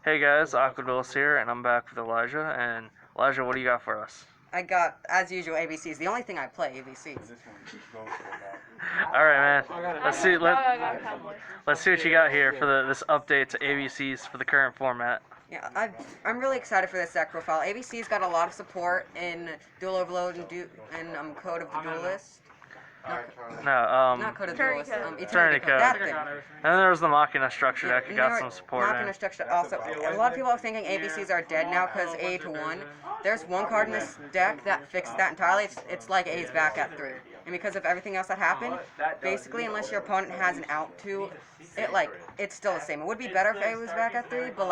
Hey guys, Aquadulis here, and I'm back with Elijah. And Elijah, what do you got for us? I got, as usual, ABCs. The only thing I play, ABCs. All right, man. Let's see. Let's see what you got here for this update to ABCs for the current format. Yeah, I'm really excited for this deck profile. ABC's got a lot of support in Dual Overload and Code of the Duelist. Not Code of the Duelist. Eternity Code. That thing. And then there was the Machina structure deck. It got some support. Machina structure also. A lot of people are thinking ABCs are dead now because A to 1. There's one card in this deck that fixed that entirely. It's like A's back at 3. And because of everything else that happened, basically, unless your opponent has an out 2, it's still the same. It would be better if A was back at 3, but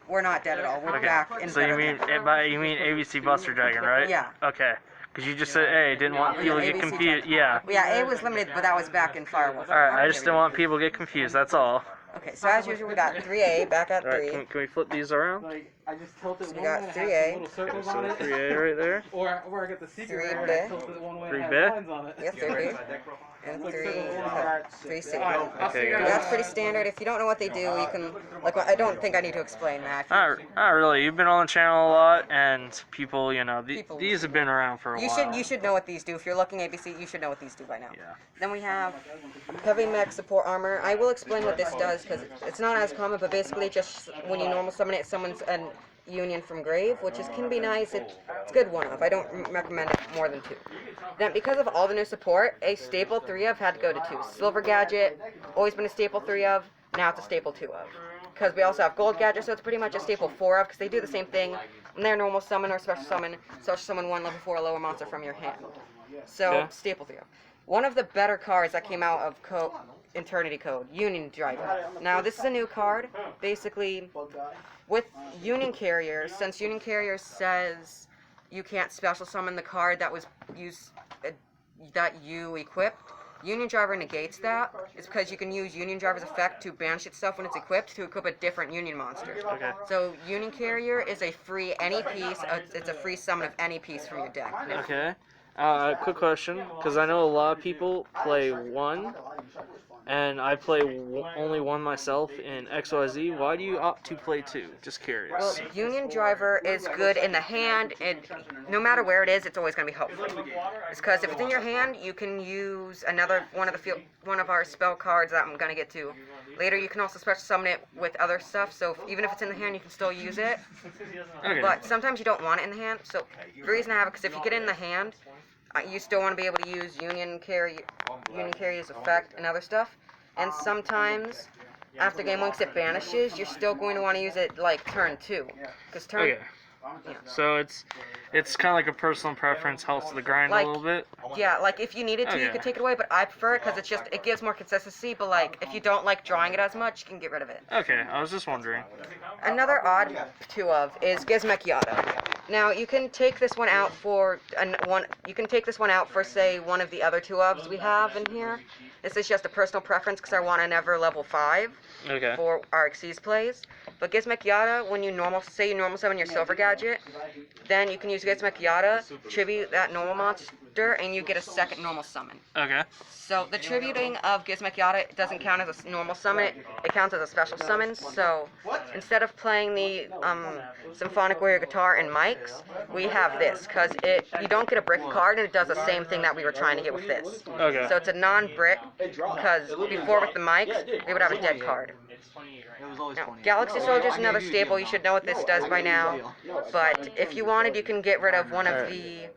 we're not dead at all. We're back in. So you mean ABC Buster Dragon, right? Yeah. Okay. Because you just said A, didn't want people to get confused. Yeah. Yeah, A was limited, but that was back in Firewolf. Alright, I just didn't want people to get confused, that's all. Okay, so as usual, we got 3A back at 3. Alright, can we flip these around? I just tilted So we got 3A. little circles So on it. 3A right there. Or I got the secret 3B. rare and I tilted it one way and 3B. had lines on it. Yeah, 3B. And 3C. Okay, guys. That's pretty standard. If you don't know what they do, you can, I don't think I need to explain that. Not really. You've been on the channel a lot, and people, these have been around for a while. You should know what these do. If you're looking ABC, you should know what these do by now. Yeah. Then we have Heavy Mech Support Armor. I will explain what this does, because it's not as common, but basically just when you normal summon it, summons an Union from Grave, which can be nice. It's good one-off. I don't recommend it more than 2. Then, because of all the new support, a staple 3 of had to go to 2. Silver Gadget, always been a staple 3 of, now it's a staple 2 of. Because we also have Gold Gadget, so it's pretty much a staple 4 of, because they do the same thing. When they're normal summon or special summon one level 4 lower monster from your hand. So, Okay. staple 3 of. One of the better cards that came out of Eternity Code, Union Driver. Now, this is a new card. Basically, with Union Carrier, since Union Carrier says you can't special summon the card that was used that you equipped, Union Driver negates that. It's because you can use Union Driver's effect to banish itself when it's equipped to equip a different Union monster. Okay. So Union Carrier is a free any piece. It's a free summon of any piece from your deck. Okay. Quick question, because I know a lot of people play 1, and I play only 1 myself in XYZ. Why do you opt to play 2? Just curious. Well, Union Driver is good in the hand, and no matter where it is, it's always going to be helpful. It's because if it's in your hand, you can use another one of our spell cards that I'm going to get to later. You can also special summon it with other stuff, so even if it's in the hand, you can still use it. Okay. But sometimes you don't want it in the hand, so the reason I have it, because if you get it in the hand, you still want to be able to use Union Carrier's effect and other stuff. And sometimes, after game 1, it banishes, you're still going to want to use it turn 2. Because turn... Okay. So it's kind of like a personal preference, helps with the grind a little bit. Yeah, if you needed to, you could take it away, but I prefer it because it gives more consistency, but if you don't like drawing it as much, you can get rid of it. Okay, I was just wondering. Another odd 2 of is Gizmek Yada. Now, you can take this one out for say one of the other 2 ofs we have in here. This is just a personal preference because I want to never level 5 for our Xyz plays. But Gizmek Yada, when you normal summon your Silver Gadget, then you can use Gizmek Yada, tribute that normal monster, and you get a second normal summon. Okay. So the tributing of Gizmek Yada doesn't count as a normal summon, it counts as a special summon. So instead of playing the Symphonic Warrior guitar and mics, we have this, because you don't get a brick card, and it does the same thing that we were trying to get with this. Okay. So it's a non-brick, because before with the mics, we would have a dead card. Now, Galaxy Soldier is another staple. You should know what this does by now. But if you wanted, you can get rid of one of the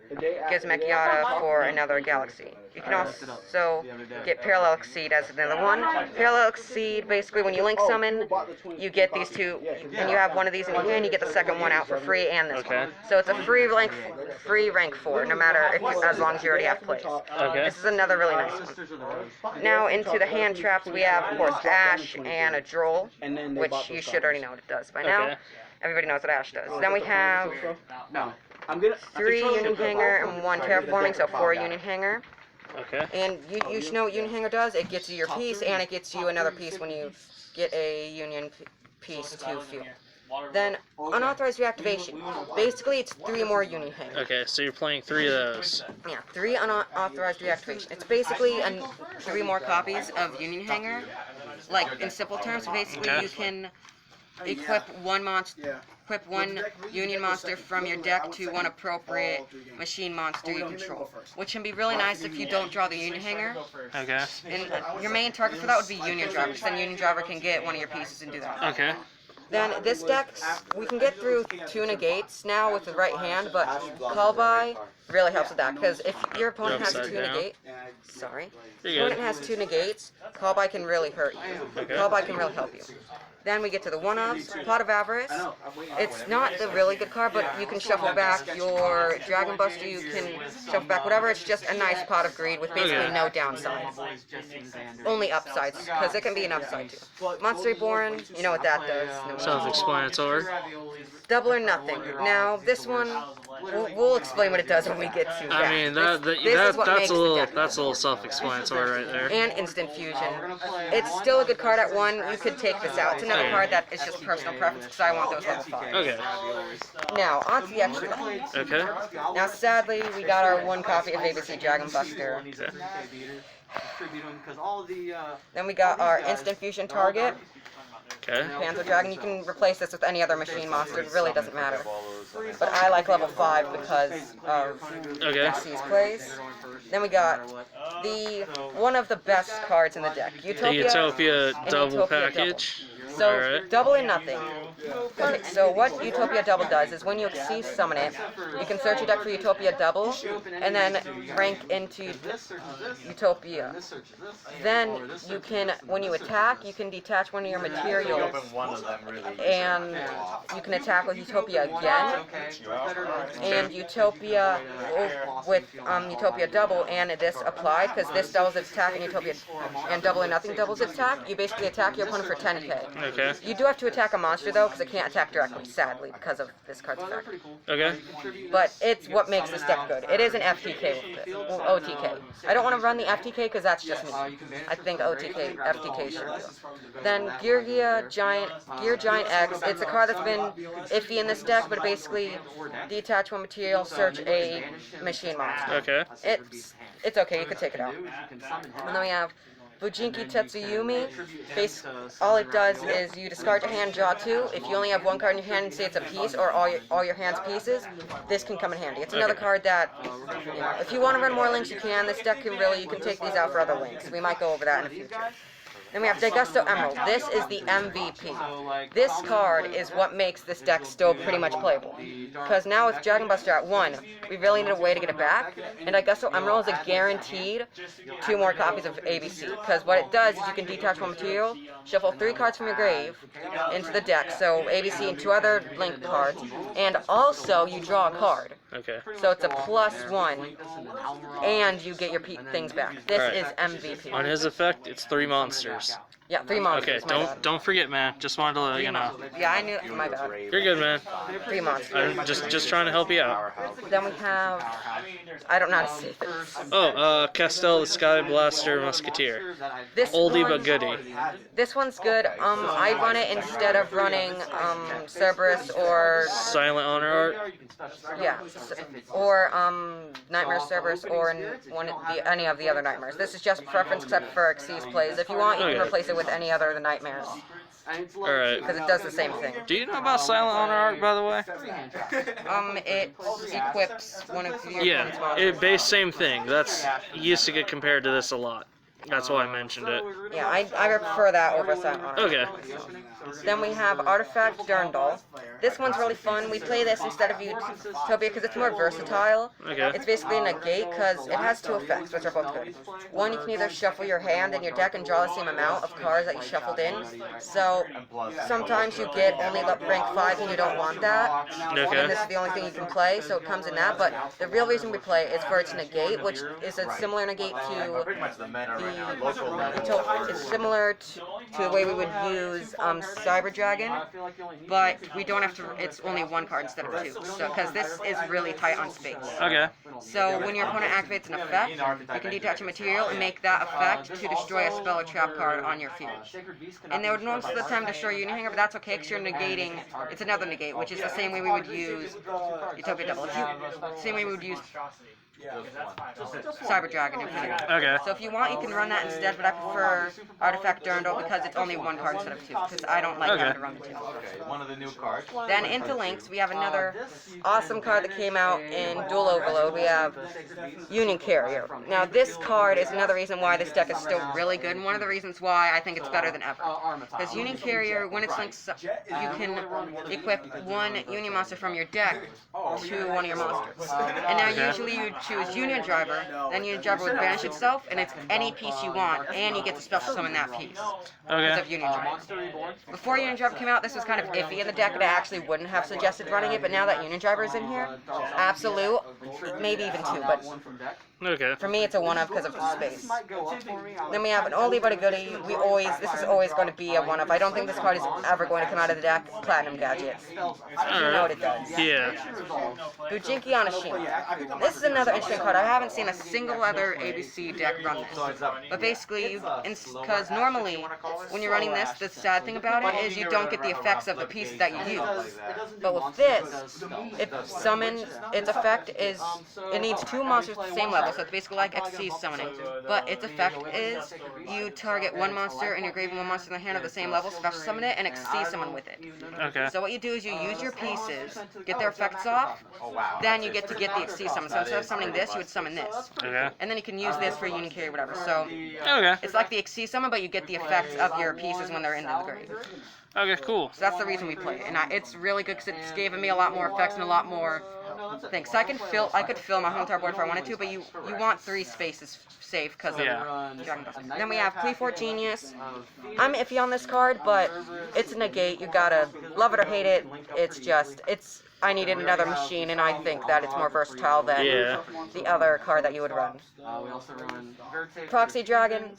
Gizmek Yada for another Galaxy. You can also get Parallel Exceed as another one. Parallel Exceed, basically, when you link summon, you get these 2, and you have one of these in your hand, you get the second one out for free, and this one. So it's a free rank 4, no matter as long as you already have plays. Okay. This is another really nice one. Now into the hand traps, we have, of course, Ash and a Droll, which you should already know what it does by now. Okay. Everybody knows what Ash does. Then we have 3 Union Hanger and 1 Terraforming, so 4 Union Hanger. Okay. And you should know what Union Hanger does. It gets you your piece, and it gets you another piece when you get a Union piece to field. Then, unauthorized reactivation. Basically, it's 3 more Union Hanger. Okay, so you're playing 3 of those. Yeah, 3 unauthorized reactivation. It's basically 3 more copies of Union Hanger. In simple terms, basically you can equip one monster. Equip one Union monster from your deck to one appropriate machine monster you control, which can be really nice if you don't draw the Union Hanger. Okay. And your main target for that would be Union Driver, because then Union Driver can get one of your pieces and do that. Okay. Then this deck, we can get through 2 negates now with the right hand, but Call By really helps with that, because if your opponent has 2 negates, opponent has 2 negates, Call By can really hurt you. Okay. Call By can really help you. Then we get to the one-ups, Pot of Avarice. It's not the really good card, but you can shuffle back your Dragon Buster, you can shuffle back whatever. It's just a nice Pot of Greed with basically no downsides. Only upsides, because it can be an upside too. Monster Reborn, you know what that does. No Self-explanatory. Double or nothing. Now, this one, we'll explain what it does when we get to that. I mean, that's a little self-explanatory right there. And Instant Fusion. It's still a good card at 1. You could take this out. It's another card that is just personal preference because I want those level 5. Okay. Now, on to the extra. Okay. Now, sadly, we got our 1 copy of ABC Dragon Buster. Then we got our Instant Fusion target. Okay. Panzer Dragon, you can replace this with any other machine monster, it really doesn't matter. But I like level 5 because of C's plays. Then we got one of the best cards in the deck, The Utopia double Utopia package. So, Alright. double or nothing. Okay, so what Utopia Double does is when you Xyz summon it, you can search your deck for Utopia Double, and then rank into Utopia. Then you can, when you attack, you can detach one of your materials, and you can attack with Utopia again, and Utopia with Utopia Double, and this applied, because this doubles its attack, and Utopia and Double or Nothing doubles its attack. You basically attack your opponent for 10k. Okay. You do have to attack a monster though, because it can't attack directly, sadly, because of this card's effect. Okay. But it's what makes this deck good. It is an FTK with this. Well, OTK. I don't want to run the FTK because that's just me. I think FTK should do. Then Gear Giant X. It's a card that's been iffy in this deck, but basically detach one material, search a machine monster. Okay. It's okay. You can take it out. And then we have Fujinki Tetsuyumi. All it does is you discard your hand, draw 2. If you only have 1 card in your hand and say it's a piece or all your hand's pieces, this can come in handy. It's another card that, you know, if you want to run more links, you can. This deck can you can take these out for other links. We might go over that in the future. Then we have Daigusto Emerald. This is the MVP. This card is what makes this deck still pretty much playable. Because now with Dragon Buster at 1, we really need a way to get it back. And Daigusto Emerald is a guaranteed 2 more copies of ABC. Because what it does is you can detach one material, shuffle 3 cards from your grave into the deck. So ABC and 2 other linked cards. And also you draw a card. Okay. So it's a +1, and you get your things back. This is MVP. On his effect, it's 3 monsters. Yeah, 3 monsters. Okay, don't forget, man. Just wanted to let you know. Yeah, I knew. My bad. You're good, man. 3 monsters. I'm just trying to help you out. Then we have. I don't know how to say this. Oh, Castel the Sky Blaster Musketeer. This Oldie one, but goodie. This one's good. I run it instead of running Cerberus or Silent Honor Art. or Nightmare Cerberus or any of the other Nightmares. This is just preference except for Xyz plays. If you want, you can replace it with any other of the Nightmares. Alright. Because it does the same thing. Do you know about Silent Honor Art, by the way? It equips one of your opponent's monsters. Same thing. That's used to get compared to this a lot. That's why I mentioned it. Yeah, I prefer that over Silent Honor. Okay. Then we have Artifact Durndal. This one's really fun. We play this instead of Utopia because it's more versatile. Okay. It's basically a negate because it has 2 effects, which are both good. One, you can either shuffle your hand in your deck and draw the same amount of cards that you shuffled in. So sometimes you get only rank 5 and you don't want that. Okay. And this is the only thing you can play, so it comes in that. But the real reason we play is for its negate, which is a similar negate to it's similar to the way we would use Cyber Dragon, but we don't have to. It's only 1 card instead of 2. So because this is really tight on space. Okay. So when your opponent activates an effect, you can detach a material and make that effect to destroy a spell or trap card on your field. And they would most of the time destroy Union Hanger, but that's okay because you're negating. It's another negate, which is the same way we would use Utopia Double. Same way we would use Cyber Dragon Infinity. Okay. So if you want, you can run that instead, but I prefer Artifact Durandal because it's only one card instead of two, because I don't like having to run the two. One of the new cards. Then into Links, we have another awesome card that came out in Dual Overload. We have Union Carrier. Now this card is another reason why this deck is still really good, and one of the reasons why I think it's better than ever. Because Union Carrier, when it's linked, you can equip one Union monster from your deck to one of your monsters. And now usually you choose Union Driver, then Union Driver would banish itself, and it's any piece you want, and you get to special summon that piece. Because of Union Driver. Before Union Driver came out, this was kind of iffy in the deck, and I actually wouldn't have suggested running it, but now that Union Driver is in here, absolute, maybe even two, but Okay. for me it's a one-of because of the space. Then we have an oldie but a goodie. This is always going to be a one-of. I don't think this card is ever going to come out of the deck. Platinum Gadget. You know what it does. Yeah. Bujinki Onishima. This is another interesting card. I haven't seen a single other ABC deck run this. But basically, because normally, when you're running this, the sad thing about it is you don't get the effects of the pieces that you use. But with this, its effect is, it needs two monsters at the same level, so it's basically like XC summoning. But its effect is, you target one monster in your grave and one monster in the hand of the same level, special summon it, and XC summon with it. Okay. So what you do is you use your pieces, get their effects off, then you get to get the XC summon. So instead of summoning this, you would summon this. Okay. And then you can use this for Union Carrier, whatever. So Okay. it's like the XC summon, but you get the effects of your pieces when they're in the grave. Okay, cool. So that's the reason we play it. And it's really good because it's given me a lot more effects and a lot more things. So I could fill my whole entire board if I wanted to, but you want 3 spaces safe because of Dragon Dust. Then we have Qliphort Genius. I'm iffy on this card, but it's a negate. You gotta love it or hate it. I needed another machine, and I think that it's more versatile than the other card that you would run. Proxy Dragon.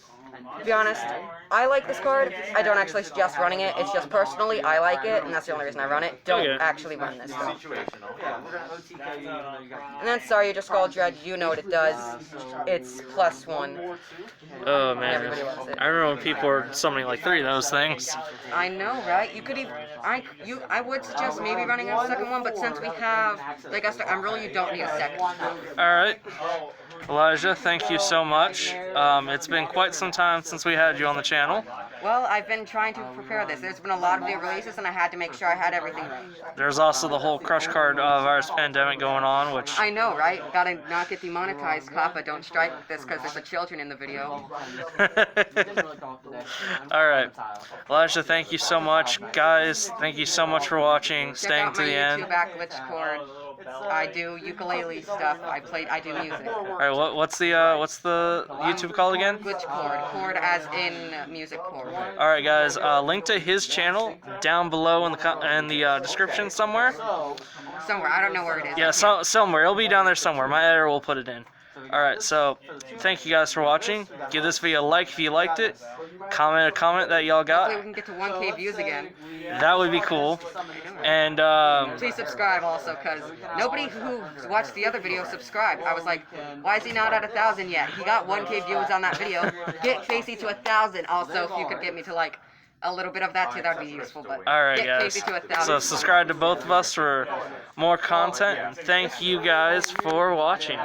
To be honest, I like this card. I don't actually suggest running it. It's just personally, I like it, and that's the only reason I run it. Don't actually run this, though. And then Sorry, You Just Called Dread. You know what it does. It's +1. Oh man, Everybody loves it. I remember when people were summoning like 3 of those things. I know, right? You could even, I would suggest maybe running a second one, but since we have, like you don't need a second. Alright. Elijah, thank you so much. It's been quite some time since we had you on the channel. Well, I've been trying to prepare this. There's been a lot of new releases, and I had to make sure I had everything right. There's also the whole Crush Card virus pandemic going on, which... I know, right? Gotta not get demonetized, Kappa. Don't strike this because there's the children in the video. Alright. Elijah, thank you so much. Guys, thank you so much for watching, staying to the end. Check out my YouTube at Glitchcord. I do ukulele stuff. I do music. Alright, what's the YouTube called again? Glitchcord. Chord as in music chord. Alright guys, link to his channel down below in the description somewhere. Somewhere, I don't know where it is. Yeah, somewhere. It'll be down there somewhere. My editor will put it in. Alright, so thank you guys for watching. Give this video a like if you liked it. Comment a comment that y'all got. Hopefully we can get to 1K views again. That would be cool. And please subscribe also, because nobody who watched the other video subscribed. I was like, why is he not at 1,000 yet? He got 1K views on that video. Get Facey to 1,000. Also, if you could get me to like a little bit of that too, that would be useful. But alright get guys, Facey to 1,000. so subscribe to both of us for more content. Thank you guys for watching.